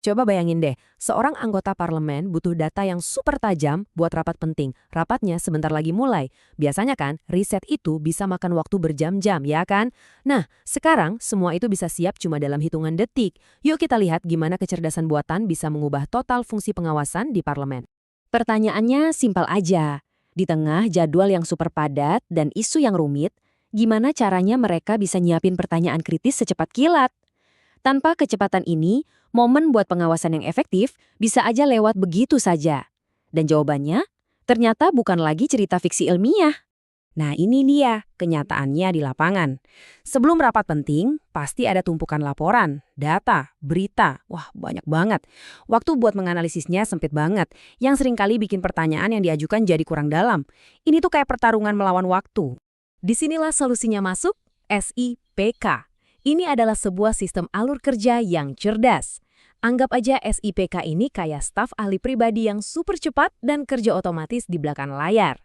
Coba bayangin deh, seorang anggota parlemen butuh data yang super tajam buat rapat penting. Rapatnya sebentar lagi mulai. Biasanya kan, riset itu bisa makan waktu berjam-jam, ya kan? Nah, sekarang semua itu bisa siap cuma dalam hitungan detik. Yuk kita lihat gimana kecerdasan buatan bisa mengubah total fungsi pengawasan di parlemen. Pertanyaannya simpel aja. Di tengah jadwal yang super padat dan isu yang rumit, gimana caranya mereka bisa nyiapin pertanyaan kritis secepat kilat? Tanpa kecepatan ini, momen buat pengawasan yang efektif bisa aja lewat begitu saja. Dan jawabannya, ternyata bukan lagi cerita fiksi ilmiah. Nah ini dia kenyataannya di lapangan. Sebelum rapat penting, pasti ada tumpukan laporan, data, berita. Wah banyak banget. Waktu buat menganalisisnya sempit banget, yang seringkali bikin pertanyaan yang diajukan jadi kurang dalam. Ini tuh kayak pertarungan melawan waktu. Disinilah solusinya masuk, SIPK. Ini adalah sebuah sistem alur kerja yang cerdas. Anggap aja SIPK ini kayak staf ahli pribadi yang super cepat dan kerja otomatis di belakang layar.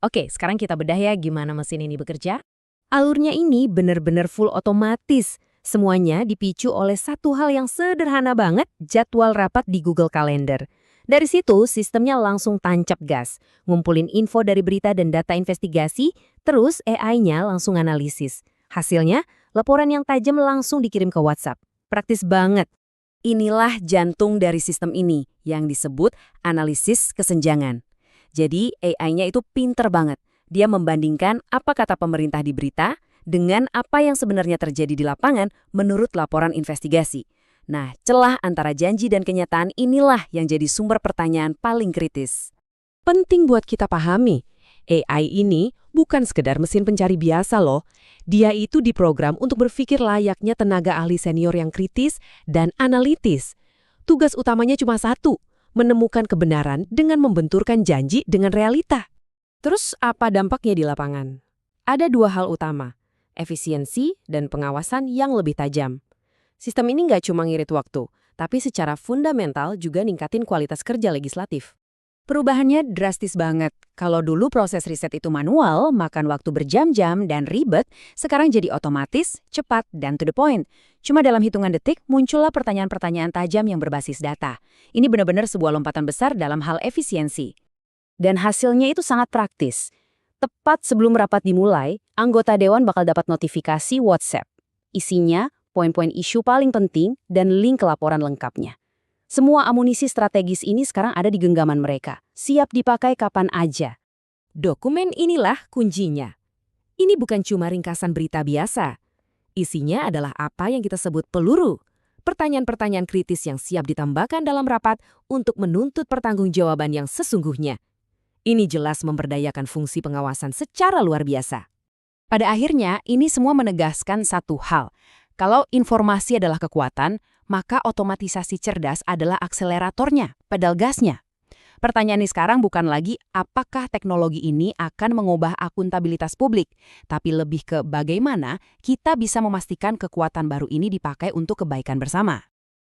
Oke, sekarang kita bedah ya gimana mesin ini bekerja. Alurnya ini benar-benar full otomatis. Semuanya dipicu oleh satu hal yang sederhana banget, jadwal rapat di Google Calendar. Dari situ, sistemnya langsung tancap gas, ngumpulin info dari berita dan data investigasi, terus AI-nya langsung analisis. Hasilnya, laporan yang tajam langsung dikirim ke WhatsApp. Praktis banget. Inilah jantung dari sistem ini, yang disebut analisis kesenjangan. Jadi AI-nya itu pinter banget. Dia membandingkan apa kata pemerintah di berita dengan apa yang sebenarnya terjadi di lapangan menurut laporan investigasi. Nah, celah antara janji dan kenyataan inilah yang jadi sumber pertanyaan paling kritis. Penting buat kita pahami, AI ini bukan sekedar mesin pencari biasa loh. Dia itu diprogram untuk berpikir layaknya tenaga ahli senior yang kritis dan analitis. Tugas utamanya cuma satu, menemukan kebenaran dengan membenturkan janji dengan realita. Terus apa dampaknya di lapangan? Ada dua hal utama, efisiensi dan pengawasan yang lebih tajam. Sistem ini nggak cuma ngirit waktu, tapi secara fundamental juga ningkatin kualitas kerja legislatif. Perubahannya drastis banget. Kalau dulu proses riset itu manual, makan waktu berjam-jam dan ribet, sekarang jadi otomatis, cepat, dan to the point. Cuma dalam hitungan detik, muncullah pertanyaan-pertanyaan tajam yang berbasis data. Ini benar-benar sebuah lompatan besar dalam hal efisiensi. Dan hasilnya itu sangat praktis. Tepat sebelum rapat dimulai, anggota dewan bakal dapat notifikasi WhatsApp. Isinya, poin-poin isu paling penting dan link ke laporan lengkapnya. Semua amunisi strategis ini sekarang ada di genggaman mereka, siap dipakai kapan aja. Dokumen inilah kuncinya. Ini bukan cuma ringkasan berita biasa. Isinya adalah apa yang kita sebut peluru. Pertanyaan-pertanyaan kritis yang siap ditambahkan dalam rapat untuk menuntut pertanggungjawaban yang sesungguhnya. Ini jelas memberdayakan fungsi pengawasan secara luar biasa. Pada akhirnya, ini semua menegaskan satu hal. Kalau informasi adalah kekuatan, maka otomatisasi cerdas adalah akseleratornya, pedal gasnya. Pertanyaannya sekarang bukan lagi apakah teknologi ini akan mengubah akuntabilitas publik, tapi lebih ke bagaimana kita bisa memastikan kekuatan baru ini dipakai untuk kebaikan bersama.